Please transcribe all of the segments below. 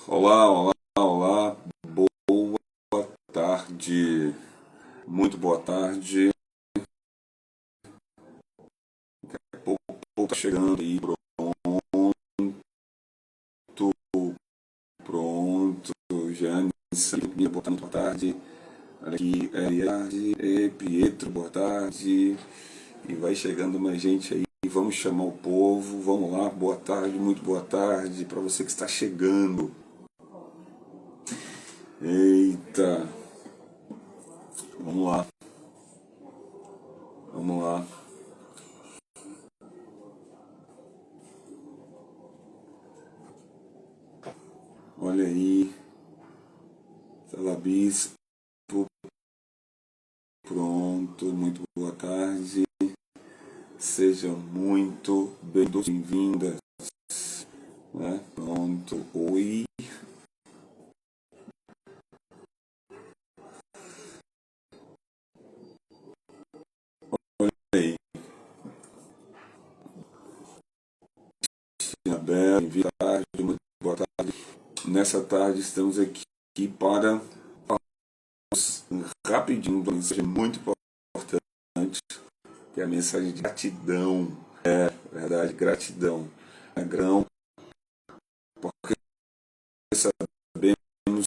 Olá, olá, olá, boa tarde, muito boa tarde. Pouco tá chegando aí, pronto, Jane, boa tarde, boa tarde. Aqui Pietro, boa tarde. E vai chegando mais gente aí, vamos chamar o povo, vamos lá, boa tarde, muito boa tarde para você que está chegando. Eita, vamos lá, vamos lá. Olha aí, Salabis, pronto, muito boa tarde. Sejam muito bem-vindas, né? Pronto, oi. Olha aí, Isabel, boa tarde, muito boa tarde. Nessa tarde estamos aqui para rapidinho uma mensagem muito importante, que é a mensagem de gratidão. É verdade, gratidão. É grão, porque sabemos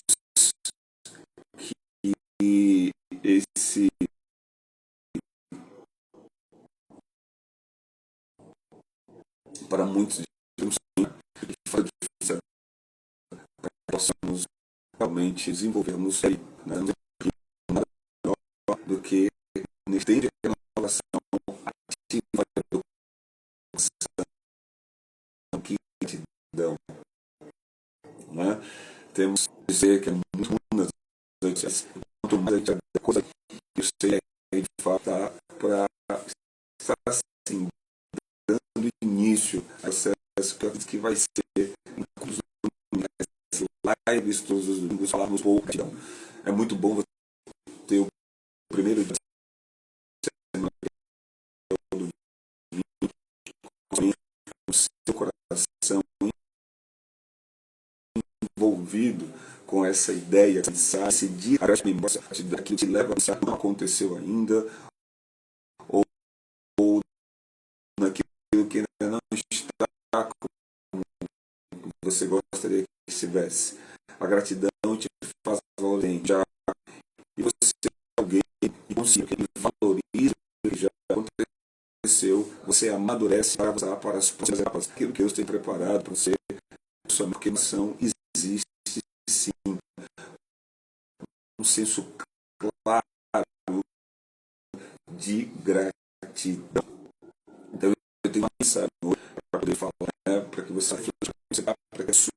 que esse para muitos faz diferença para que possamos realmente desenvolvermos aí, né? Nada melhor do que nesse de renovação ativa da educação que gratidão, né? Temos que dizer que é muito ruim quanto mais a gente a coisa que eu sei é de fato para estar assim dando início a processo que eu acredito que vai ser incluso nas lives todos os domingos falarmos pouco. Então, é muito bom você ter o primeiro dia do o seu coração envolvido com essa ideia, esse dia, aquilo que te leva a pensar que não aconteceu ainda, ou, ou naquilo que ainda não está como você gostaria que estivesse. A gratidão te faz valorizar e você é alguém que valoriza o que já aconteceu, você amadurece para usar para as próximas etapas. Aquilo que eu tenho preparado para você, sua motivação existe sim, um senso claro de gratidão. Então eu tenho uma mensagem para poder falar, né, para que você para que a sua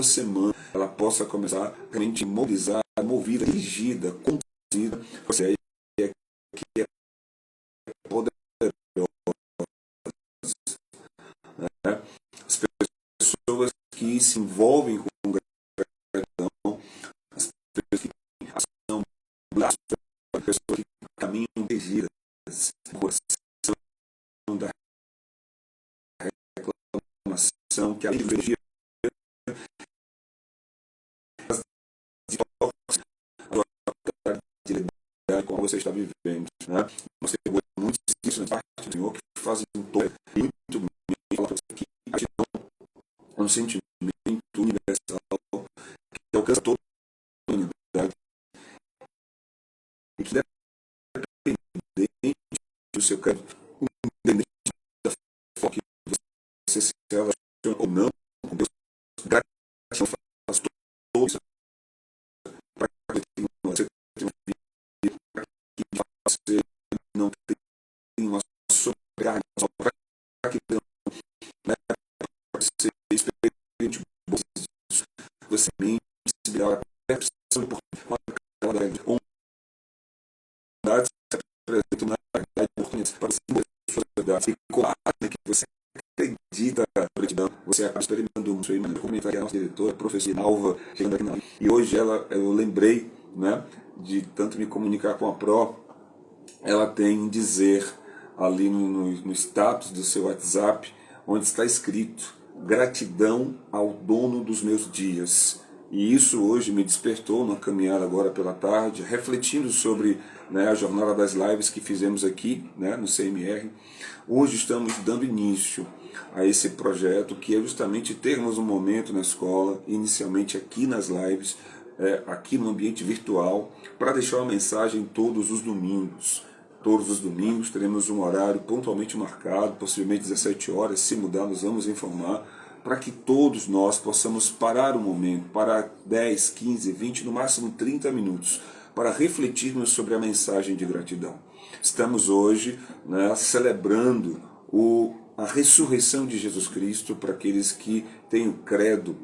semana ela possa começar realmente mobilizar, movida, dirigida, conduzida. Você aí que é poderoso, né? As pessoas que se envolvem com gratidão, as pessoas que são as pessoas que caminham dirigidas, coração da reclamação, que a energia de lidar com você está vivendo, né? Você tem muitos isso na parte do Senhor que fazem todo muito bem falar para você que a gratidão é um sentimento universal que alcança toda a humanidade e que independente do seu caso, independente da forma que você se relaciona ou não com Deus, gratidão faz todo isso para que você tenha uma vida que você não tem uma sobrecarga, só para que né, você experimente você mente se a percepção de oportunidade se apresenta uma oportunidade para você sociedade e com a que você acredita na gratidão, você acaba experimentando isso aí, mano. Comentar que a nossa diretora, a professora Alva, chegando aqui na... E hoje eu lembrei, né, de tanto me comunicar com a Pro, ela tem um dizer ali no status do seu WhatsApp, onde está escrito: gratidão ao dono dos meus dias. E isso hoje me despertou na caminhada agora pela tarde, refletindo sobre, né, a jornada das lives que fizemos aqui, né, no CMR. Hoje estamos dando início a esse projeto, que é justamente termos um momento na escola, inicialmente aqui nas lives, aqui no ambiente virtual, para deixar uma mensagem todos os domingos. Todos os domingos teremos um horário pontualmente marcado, possivelmente 17 horas, se mudar nós vamos informar, para que todos nós possamos parar um momento, parar 10, 15, 20, no máximo 30 minutos, para refletirmos sobre a mensagem de gratidão. Estamos hoje, né, celebrando a ressurreição de Jesus Cristo para aqueles que têm o credo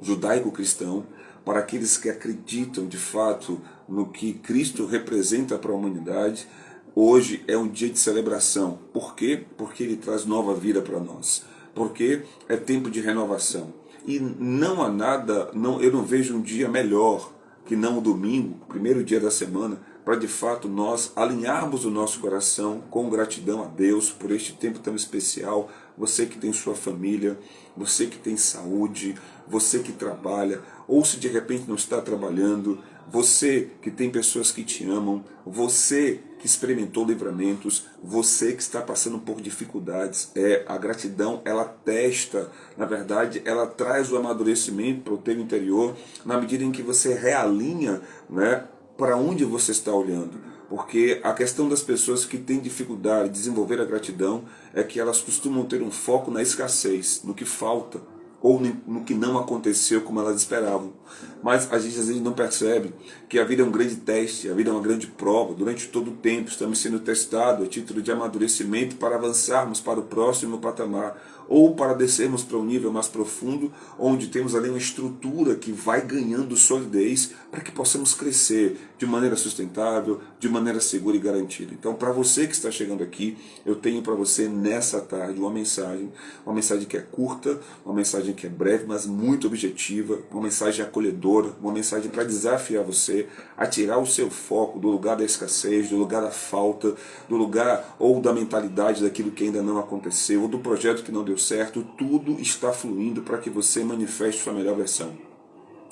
judaico-cristão, para aqueles que acreditam de fato no que Cristo representa para a humanidade. Hoje é um dia de celebração. Por quê? Porque Ele traz nova vida para nós. Porque é tempo de renovação. E não há nada, eu não vejo um dia melhor que não o domingo, primeiro dia da semana, para de fato nós alinharmos o nosso coração com gratidão a Deus por este tempo tão especial. Você que tem sua família, você que tem saúde, você que trabalha, ou se de repente não está trabalhando, você que tem pessoas que te amam, você que experimentou livramentos, você que está passando por dificuldades. A gratidão, ela testa, na verdade, ela traz o amadurecimento para o teu interior, na medida em que você realinha, né, para onde você está olhando. Porque a questão das pessoas que têm dificuldade de desenvolver a gratidão é que elas costumam ter um foco na escassez, no que falta, ou no que não aconteceu como elas esperavam. Mas a gente às vezes não percebe que a vida é um grande teste, a vida é uma grande prova. Durante todo o tempo estamos sendo testados a título de amadurecimento para avançarmos para o próximo patamar, ou para descermos para um nível mais profundo, onde temos ali uma estrutura que vai ganhando solidez para que possamos crescer de maneira sustentável, de maneira segura e garantida. Então, para você que está chegando aqui, eu tenho para você nessa tarde uma mensagem que é curta, uma mensagem que é breve, mas muito objetiva, uma mensagem acolhedora, uma mensagem para desafiar você a tirar o seu foco do lugar da escassez, do lugar da falta, do lugar ou da mentalidade daquilo que ainda não aconteceu, ou do projeto que não deu certo. Tudo está fluindo para que você manifeste sua melhor versão.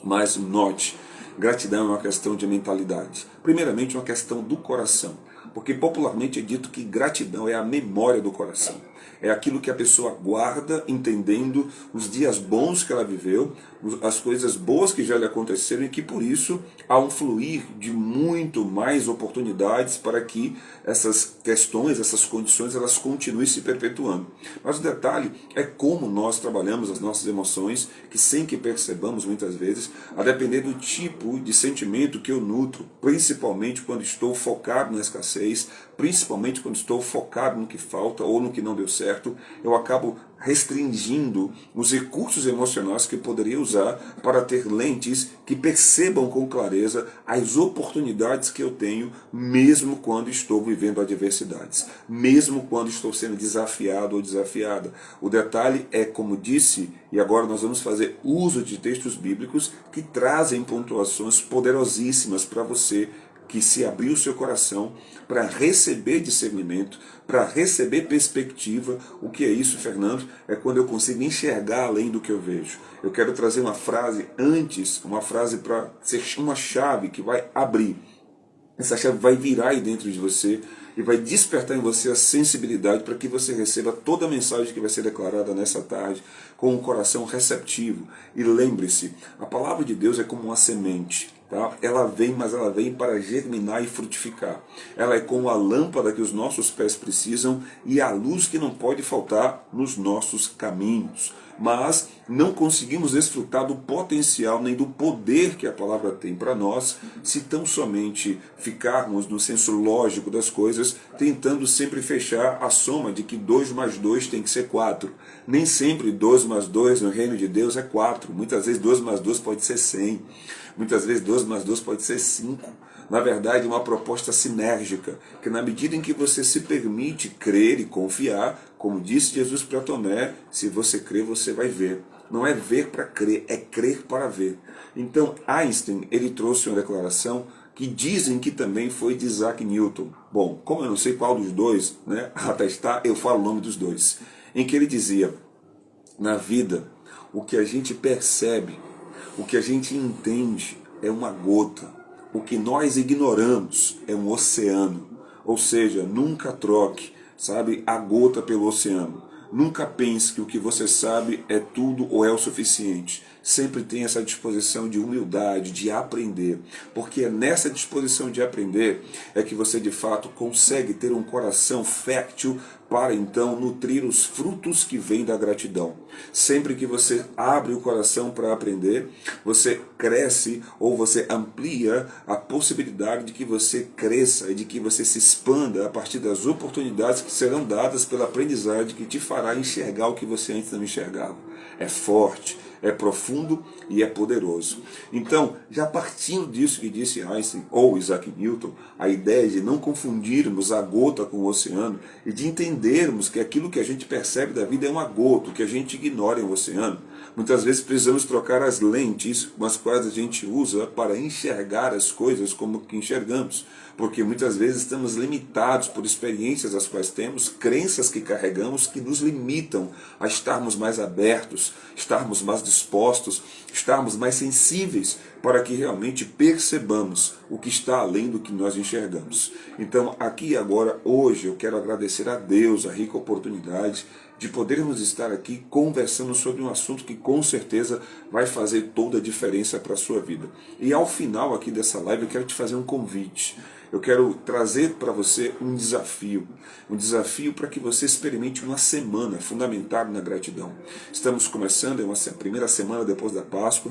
Mas note, gratidão é uma questão de mentalidade. Primeiramente, uma questão do coração. Porque popularmente é dito que gratidão é a memória do coração. É aquilo que a pessoa guarda, entendendo os dias bons que ela viveu, as coisas boas que já lhe aconteceram, e que por isso há um fluir de muito mais oportunidades para que essas questões, essas condições, elas continuem se perpetuando. Mas o detalhe é como nós trabalhamos as nossas emoções, que sem que percebamos muitas vezes, a depender do tipo de sentimento que eu nutro, principalmente quando estou focado na escassez, principalmente quando estou focado no que falta ou no que não deu certo, eu acabo restringindo os recursos emocionais que eu poderia usar para ter lentes que percebam com clareza as oportunidades que eu tenho, mesmo quando estou vivendo adversidades, mesmo quando estou sendo desafiado ou desafiada. O detalhe é, como disse, e agora nós vamos fazer uso de textos bíblicos que trazem pontuações poderosíssimas para você que se abriu o seu coração para receber discernimento, para receber perspectiva. O que é isso, Fernando? É quando eu consigo enxergar além do que eu vejo. Eu quero trazer uma frase antes, uma frase para ser uma chave que vai abrir. Essa chave vai virar aí dentro de você e vai despertar em você a sensibilidade para que você receba toda a mensagem que vai ser declarada nessa tarde com um coração receptivo. E lembre-se, a palavra de Deus é como uma semente. Tá? Ela vem, mas ela vem para germinar e frutificar. Ela é como a lâmpada que os nossos pés precisam e a luz que não pode faltar nos nossos caminhos. Mas não conseguimos desfrutar do potencial nem do poder que a palavra tem para nós se tão somente ficarmos no senso lógico das coisas, tentando sempre fechar a soma de que 2 mais 2 tem que ser 4. Nem sempre 2 mais 2 no reino de Deus é 4. Muitas vezes 2 mais 2 pode ser 100. Muitas vezes 2 mais 2 pode ser 5. Na verdade, uma proposta sinérgica, que na medida em que você se permite crer e confiar, como disse Jesus para Tomé, se você crer, você vai ver. Não é ver para crer, é crer para ver. Então, Einstein, ele trouxe uma declaração que dizem que também foi de Isaac Newton. Bom, como eu não sei qual dos dois, né, atestar, eu falo o nome dos dois. em que ele dizia: na vida, o que a gente percebe, o que a gente entende é uma gota, o que nós ignoramos é um oceano. Ou seja, nunca troque, sabe, a gota pelo oceano. Nunca pense que o que você sabe é tudo ou é o suficiente. Sempre tenha essa disposição de humildade, de aprender. Porque é nessa disposição de aprender é que você de fato consegue ter um coração fértil para então nutrir os frutos que vêm da gratidão. Sempre que você abre o coração para aprender, você cresce ou você amplia a possibilidade de que você cresça e de que você se expanda a partir das oportunidades que serão dadas pela aprendizagem que te fará enxergar o que você antes não enxergava. É forte, é profundo e é poderoso. Então, já partindo disso que disse Einstein ou Isaac Newton, a ideia de não confundirmos a gota com o oceano e de entendermos que aquilo que a gente percebe da vida é uma gota, o que a gente ignora é um oceano. Muitas vezes precisamos trocar as lentes com as quais a gente usa para enxergar as coisas como que enxergamos, porque muitas vezes estamos limitados por experiências as quais temos, crenças que carregamos que nos limitam a estarmos mais abertos, estarmos mais dispostos, estarmos mais sensíveis para que realmente percebamos o que está além do que nós enxergamos. Então, aqui e agora, hoje, eu quero agradecer a Deus a rica oportunidade de podermos estar aqui conversando sobre um assunto que com certeza vai fazer toda a diferença para a sua vida. E ao final aqui dessa live eu quero te fazer um convite. Eu quero trazer para você um desafio para que você experimente uma semana fundamentada na gratidão. Estamos começando, é uma primeira semana depois da Páscoa,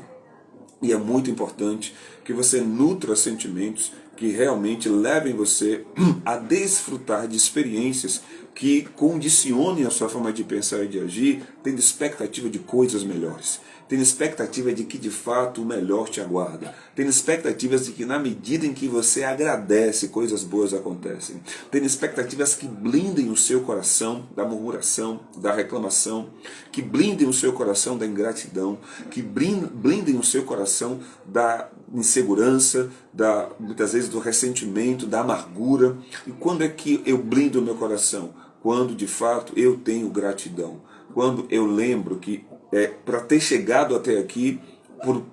e é muito importante que você nutra sentimentos que realmente levem você a desfrutar de experiências que condicionem a sua forma de pensar e de agir, tendo expectativa de coisas melhores, tendo expectativa de que de fato o melhor te aguarda, tendo expectativas de que na medida em que você agradece, coisas boas acontecem, tendo expectativas que blindem o seu coração da murmuração, da reclamação, que blindem o seu coração da ingratidão, que blindem o seu coração da insegurança, muitas vezes do ressentimento, da amargura. E quando é que eu blindo o meu coração? Quando de fato eu tenho gratidão, quando eu lembro que para ter chegado até aqui,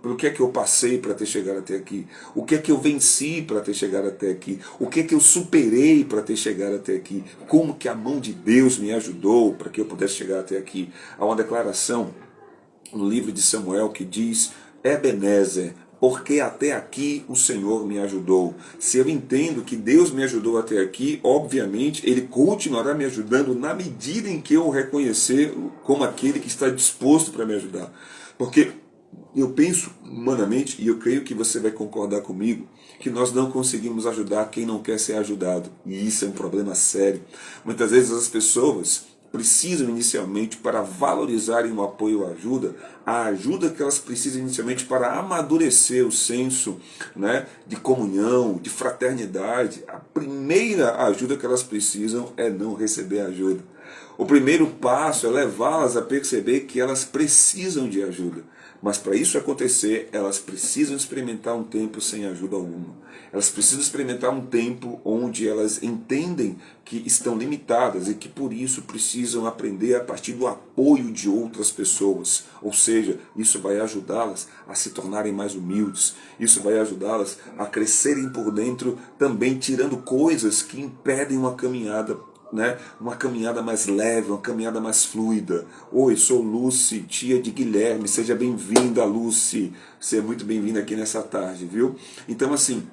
por que é que eu passei para ter chegado até aqui, o que é que eu venci para ter chegado até aqui, o que é que eu superei para ter chegado até aqui, como que a mão de Deus me ajudou para que eu pudesse chegar até aqui. Há uma declaração no livro de Samuel que diz: Ebenezer, porque até aqui o Senhor me ajudou. Se eu entendo que Deus me ajudou até aqui, obviamente Ele continuará me ajudando na medida em que eu o reconhecer como aquele que está disposto para me ajudar. Porque eu penso humanamente, e eu creio que você vai concordar comigo, que nós não conseguimos ajudar quem não quer ser ajudado. E isso é um problema sério. Muitas vezes as pessoas precisam inicialmente, para valorizarem o apoio ou a ajuda que elas precisam inicialmente para amadurecer o senso, né, de comunhão, de fraternidade. A primeira ajuda que elas precisam é não receber ajuda. O primeiro passo é levá-las a perceber que elas precisam de ajuda. Mas para isso acontecer, elas precisam experimentar um tempo sem ajuda alguma. Elas precisam experimentar um tempo onde elas entendem que estão limitadas e que por isso precisam aprender a partir do apoio de outras pessoas. Ou seja, isso vai ajudá-las a se tornarem mais humildes. Isso vai ajudá-las a crescerem por dentro, também tirando coisas que impedem uma caminhada, né? Uma caminhada mais leve, uma caminhada mais fluida. Oi, sou Lucy, tia de Guilherme, seja bem-vinda, Lucy. Você é muito bem-vinda aqui nessa tarde, viu? Então, assim,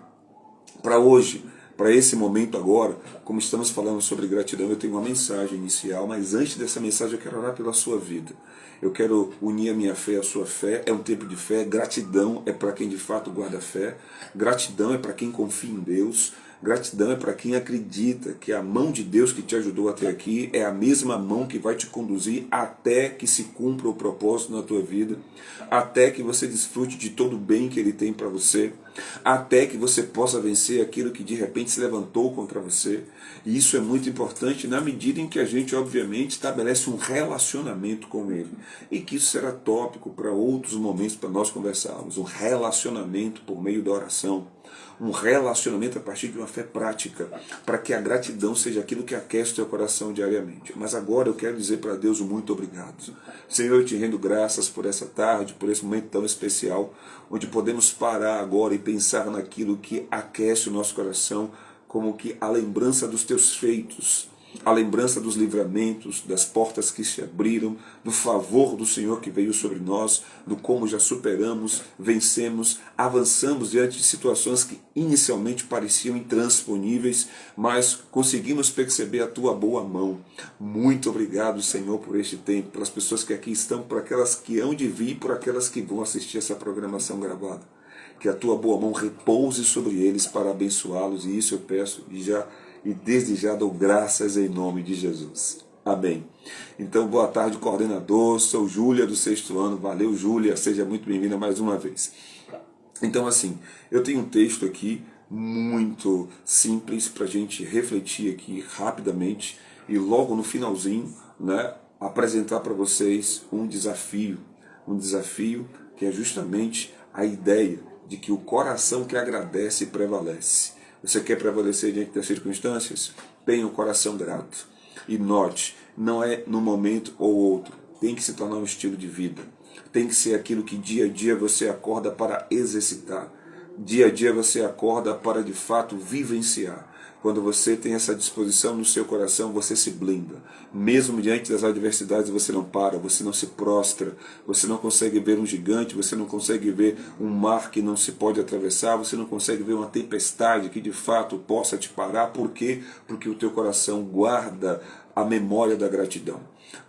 para hoje, para esse momento agora, como estamos falando sobre gratidão, eu tenho uma mensagem inicial, mas antes dessa mensagem eu quero orar pela sua vida. Eu quero unir a minha fé à sua fé. É um tempo de fé. Gratidão é para quem de fato guarda fé. Gratidão é para quem confia em Deus. Gratidão é para quem acredita que a mão de Deus que te ajudou até aqui é a mesma mão que vai te conduzir até que se cumpra o propósito na tua vida, até que você desfrute de todo o bem que Ele tem para você, até que você possa vencer aquilo que de repente se levantou contra você. E isso é muito importante na medida em que a gente, obviamente, estabelece um relacionamento com Ele. E que isso será tópico para outros momentos para nós conversarmos. Um relacionamento por meio da oração. um relacionamento a partir de uma fé prática, para que a gratidão seja aquilo que aquece o teu coração diariamente. Mas agora eu quero dizer para Deus um muito obrigado. Senhor, eu te rendo graças por essa tarde, por esse momento tão especial, onde podemos parar agora e pensar naquilo que aquece o nosso coração, como que a lembrança dos teus feitos, a lembrança dos livramentos, das portas que se abriram, do favor do Senhor que veio sobre nós, do como já superamos, vencemos, avançamos diante de situações que inicialmente pareciam intransponíveis, mas conseguimos perceber a tua boa mão. Muito obrigado, Senhor, por este tempo, pelas pessoas que aqui estão, por aquelas que hão de vir e por aquelas que vão assistir essa programação gravada. Que a tua boa mão repouse sobre eles para abençoá-los, e isso eu peço e desde já dou graças em nome de Jesus. Amém. Então, boa tarde, coordenador. Sou Júlia, do 6º ano. Valeu, Júlia. Seja muito bem-vinda mais uma vez. Então, assim, eu tenho um texto aqui muito simples para a gente refletir aqui rapidamente e logo no finalzinho, né, apresentar para vocês um desafio que é justamente a ideia de que o coração que agradece prevalece. Você quer prevalecer diante das circunstâncias? Tenha um coração grato. E note, não é num momento ou outro. Tem que se tornar um estilo de vida. Tem que ser aquilo que dia a dia você acorda para exercitar. Dia a dia você acorda para de fato vivenciar. Quando você tem essa disposição no seu coração, você se blinda. Mesmo diante das adversidades, você não para, você não se prostra, você não consegue ver um gigante, você não consegue ver um mar que não se pode atravessar, você não consegue ver uma tempestade que de fato possa te parar. Por quê? Porque o teu coração guarda a memória da gratidão.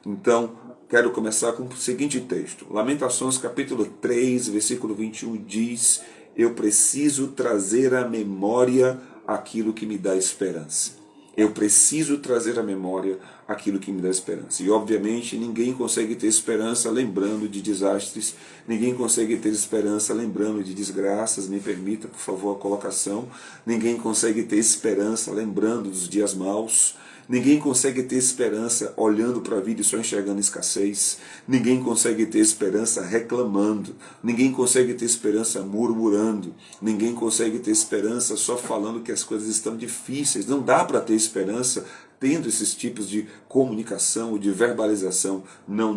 Então, quero começar com o seguinte texto. Lamentações capítulo 3, versículo 21 diz: eu preciso trazer à memória aquilo que me dá esperança. Eu preciso trazer à memória aquilo que me dá esperança. E obviamente ninguém consegue ter esperança lembrando de desastres, ninguém consegue ter esperança lembrando de desgraças, me permita por favor a colocação, ninguém consegue ter esperança lembrando dos dias maus, ninguém consegue ter esperança olhando para a vida e só enxergando escassez. Ninguém consegue ter esperança reclamando. Ninguém consegue ter esperança murmurando. Ninguém consegue ter esperança só falando que as coisas estão difíceis. Não dá para ter esperança tendo esses tipos de comunicação ou de verbalização. Não.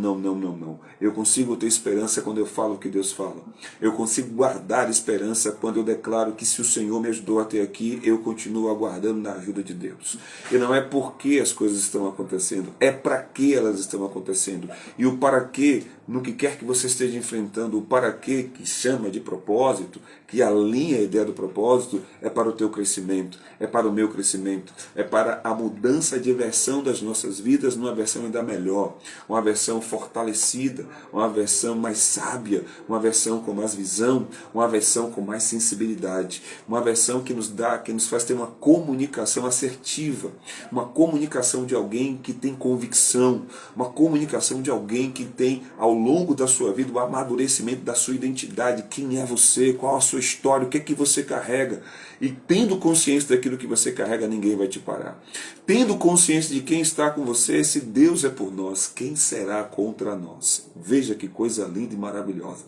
Eu consigo ter esperança quando eu falo o que Deus fala. Eu consigo guardar esperança quando eu declaro que se o Senhor me ajudou até aqui, eu continuo aguardando na ajuda de Deus. E não é porque as coisas estão acontecendo, é para que elas estão acontecendo. E o para que, no que quer que você esteja enfrentando, o para que chama de propósito, que alinha a ideia do propósito, é para o teu crescimento, é para o meu crescimento, é para a mudança de versão das nossas vidas numa versão ainda melhor, uma versão fortalecida, uma versão mais sábia, uma versão com mais visão, uma versão com mais sensibilidade, uma versão que nos faz ter uma comunicação assertiva, uma comunicação de alguém que tem convicção, uma comunicação de alguém que tem ao longo da sua vida o amadurecimento da sua identidade, quem é você, qual a sua história, o que é que você carrega. E tendo consciência daquilo que você carrega, ninguém vai te parar. Tendo consciência de quem está com você, se Deus é por nós, quem será contra nós? Veja que coisa linda e maravilhosa.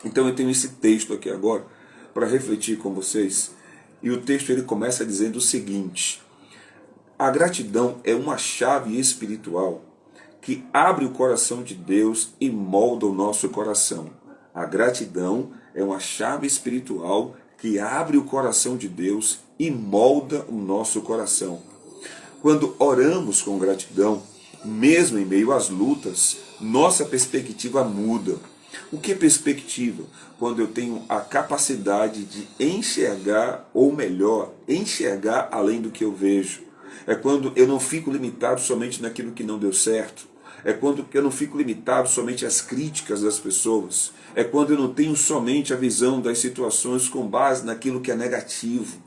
Então eu tenho esse texto aqui agora para refletir com vocês. E o texto ele começa dizendo o seguinte: a gratidão é uma chave espiritual que abre o coração de Deus e molda o nosso coração. A gratidão é uma chave espiritual que abre o coração de Deus e molda o nosso coração. Quando oramos com gratidão, mesmo em meio às lutas, nossa perspectiva muda. O que é perspectiva? Quando eu tenho a capacidade de enxergar, ou melhor, enxergar além do que eu vejo. É quando eu não fico limitado somente naquilo que não deu certo. É quando eu não fico limitado somente às críticas das pessoas. É quando eu não tenho somente a visão das situações com base naquilo que é negativo.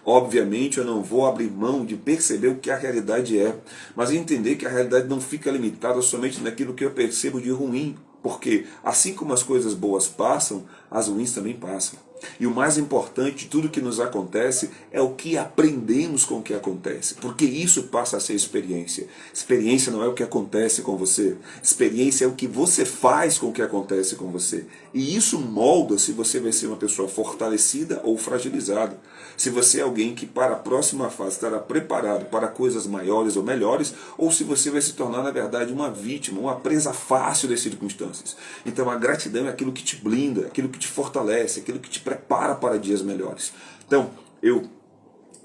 Obviamente eu não vou abrir mão de perceber o que a realidade é, mas entender que a realidade não fica limitada somente naquilo que eu percebo de ruim, porque assim como as coisas boas passam, as ruins também passam. E o mais importante de tudo que nos acontece é o que aprendemos com o que acontece. Porque isso passa a ser experiência. Experiência não é o que acontece com você. Experiência é o que você faz com o que acontece com você. E isso molda se você vai ser uma pessoa fortalecida ou fragilizada. Se você é alguém que para a próxima fase estará preparado para coisas maiores ou melhores, ou se você vai se tornar, na verdade, uma vítima, uma presa fácil das circunstâncias. Então a gratidão é aquilo que te blinda, aquilo que te fortalece, aquilo que te prepara para dias melhores. Então, eu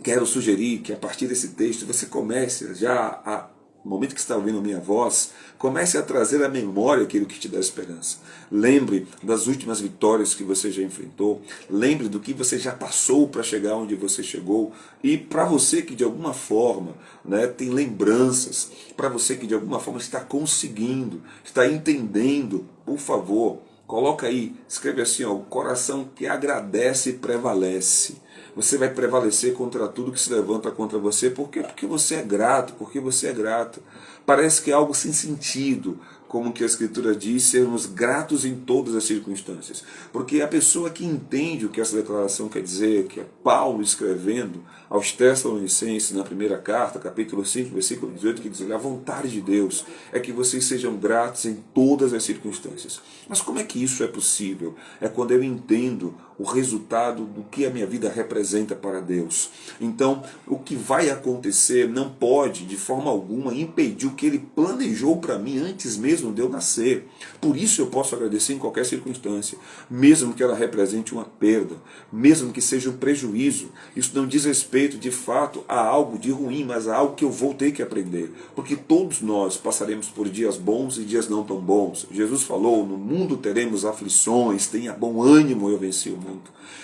quero sugerir que a partir desse texto você comece já no momento que está ouvindo a minha voz, comece a trazer à memória aquilo que te dá esperança. Lembre das últimas vitórias que você já enfrentou, lembre do que você já passou para chegar onde você chegou, e para você que de alguma forma, né, tem lembranças, para você que de alguma forma está conseguindo, está entendendo, por favor, coloca aí, escreve assim, ó, o coração que agradece e prevalece. Você vai prevalecer contra tudo que se levanta contra você. Por quê? Porque você é grato, porque você é grato. Parece que é algo sem sentido, como que a Escritura diz, sermos gratos em todas as circunstâncias. Porque a pessoa que entende o que essa declaração quer dizer, que é Paulo escrevendo aos Tessalonicenses na primeira carta, capítulo 5, versículo 18, que diz: a vontade de Deus é que vocês sejam gratos em todas as circunstâncias. Mas como é que isso é possível? É quando eu entendo o resultado do que a minha vida representa para Deus. Então, o que vai acontecer não pode, de forma alguma, impedir o que Ele planejou para mim antes mesmo de eu nascer. Por isso eu posso agradecer em qualquer circunstância, mesmo que ela represente uma perda, mesmo que seja um prejuízo. Isso não diz respeito, de fato, a algo de ruim, mas a algo que eu vou ter que aprender. Porque todos nós passaremos por dias bons e dias não tão bons. Jesus falou: no mundo teremos aflições, tenha bom ânimo, eu venci o mundo.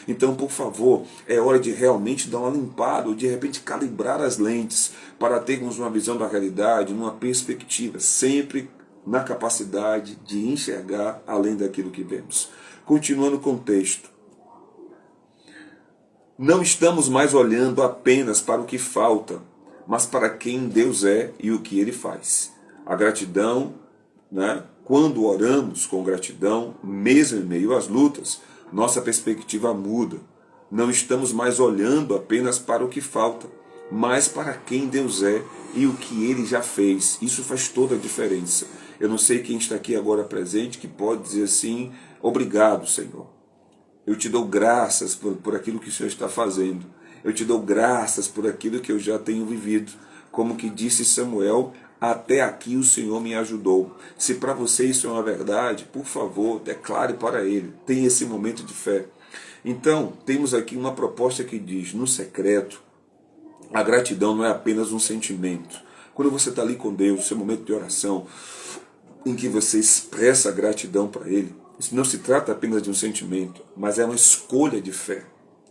Então, por favor, é hora de realmente dar uma limpada, ou de repente calibrar as lentes, para termos uma visão da realidade, uma perspectiva, sempre na capacidade de enxergar além daquilo que vemos. Continuando com o texto. Não estamos mais olhando apenas para o que falta, mas para quem Deus é e o que Ele faz. A gratidão, né? Quando oramos com gratidão, mesmo em meio às lutas, nossa perspectiva muda. Não estamos mais olhando apenas para o que falta, mas para quem Deus é e o que Ele já fez. Isso faz toda a diferença. Eu não sei quem está aqui agora presente que pode dizer assim: obrigado, Senhor. Eu te dou graças por aquilo que o Senhor está fazendo. Eu te dou graças por aquilo que eu já tenho vivido. Como que disse Samuel: até aqui o Senhor me ajudou. Se para você isso é uma verdade, por favor, declare para Ele. Tenha esse momento de fé. Então, temos aqui uma proposta que diz: no secreto, a gratidão não é apenas um sentimento. Quando você está ali com Deus, seu momento de oração, em que você expressa a gratidão para Ele, isso não se trata apenas de um sentimento, mas é uma escolha de fé.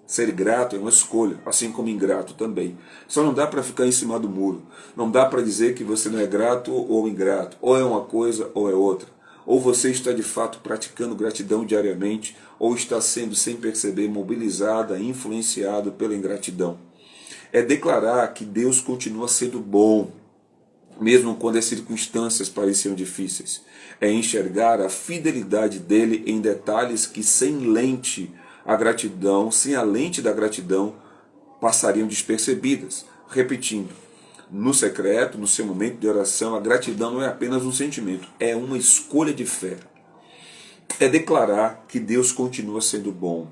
Ser grato é uma escolha, assim como ingrato também. Só não dá para ficar em cima do muro. Não dá para dizer que você não é grato ou ingrato. Ou é uma coisa ou é outra. Ou você está de fato praticando gratidão diariamente, ou está sendo, sem perceber, mobilizada, influenciado pela ingratidão. É declarar que Deus continua sendo bom, mesmo quando as circunstâncias pareciam difíceis. É enxergar a fidelidade dele em detalhes que sem a lente da gratidão, passariam despercebidas. Repetindo, no secreto, no seu momento de oração, a gratidão não é apenas um sentimento, é uma escolha de fé. É declarar que Deus continua sendo bom,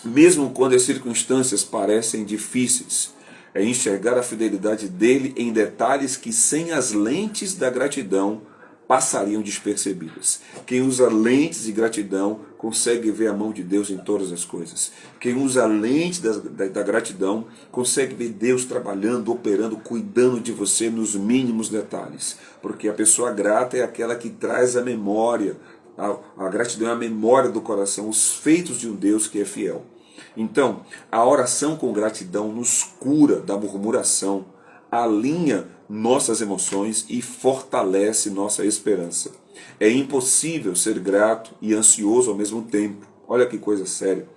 mesmo quando as circunstâncias parecem difíceis. É enxergar a fidelidade dele em detalhes que, sem as lentes da gratidão, passariam despercebidas. Quem usa lentes de gratidão consegue ver a mão de Deus em todas as coisas. Quem usa lentes da gratidão consegue ver Deus trabalhando, operando, cuidando de você nos mínimos detalhes. Porque a pessoa grata é aquela que traz a memória. A gratidão é a memória do coração, os feitos de um Deus que é fiel. Então, a oração com gratidão nos cura da murmuração, alinha nossas emoções e fortalece nossa esperança. É impossível ser grato e ansioso ao mesmo tempo. Olha que coisa séria.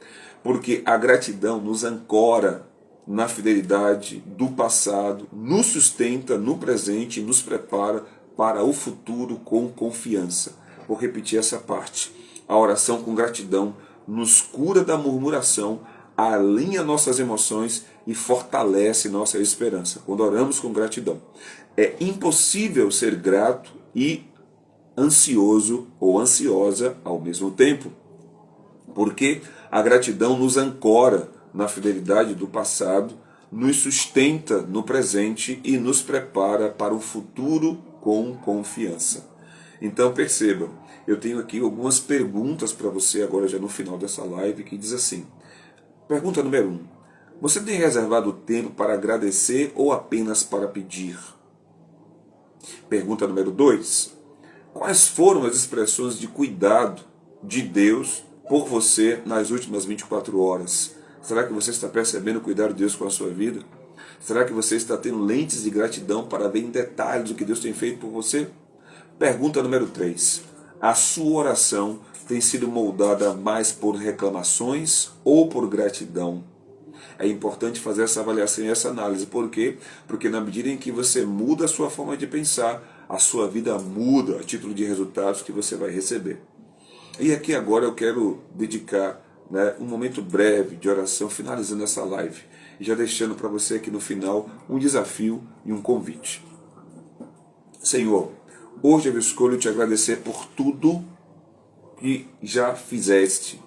Porque a gratidão nos ancora na fidelidade do passado, nos sustenta no presente e nos prepara para o futuro com confiança. Vou repetir essa parte. A oração com gratidão nos cura da murmuração, alinha nossas emoções e fortalece nossa esperança. Quando oramos com gratidão, é impossível ser grato e ansioso ou ansiosa ao mesmo tempo, porque a gratidão nos ancora na fidelidade do passado, nos sustenta no presente e nos prepara para o futuro com confiança. Então percebam, eu tenho aqui algumas perguntas para você agora já no final dessa live que diz assim. Pergunta número 1. Você tem reservado tempo para agradecer ou apenas para pedir? Pergunta número 2. Quais foram as expressões de cuidado de Deus por você nas últimas 24 horas? Será que você está percebendo o cuidado de Deus com a sua vida? Será que você está tendo lentes de gratidão para ver em detalhes o que Deus tem feito por você? Pergunta número 3. A sua oração tem sido moldada mais por reclamações ou por gratidão? É importante fazer essa avaliação e essa análise. Por quê? Porque na medida em que você muda a sua forma de pensar, a sua vida muda a título de resultados que você vai receber. E aqui agora eu quero dedicar um momento breve de oração, finalizando essa live. E já deixando para você aqui no final um desafio e um convite. Senhor, hoje eu escolho te agradecer por tudo que já fizeste,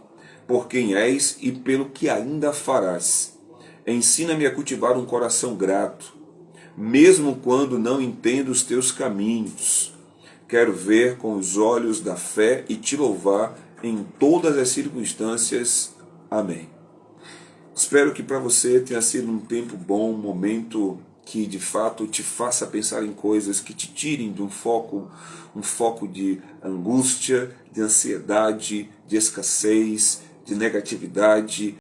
por quem és e pelo que ainda farás. Ensina-me a cultivar um coração grato, mesmo quando não entendo os teus caminhos. Quero ver com os olhos da fé e te louvar em todas as circunstâncias. Amém. Espero que para você tenha sido um tempo bom, um momento que de fato te faça pensar em coisas que te tirem de um foco de angústia, de ansiedade, de escassez, de negatividade,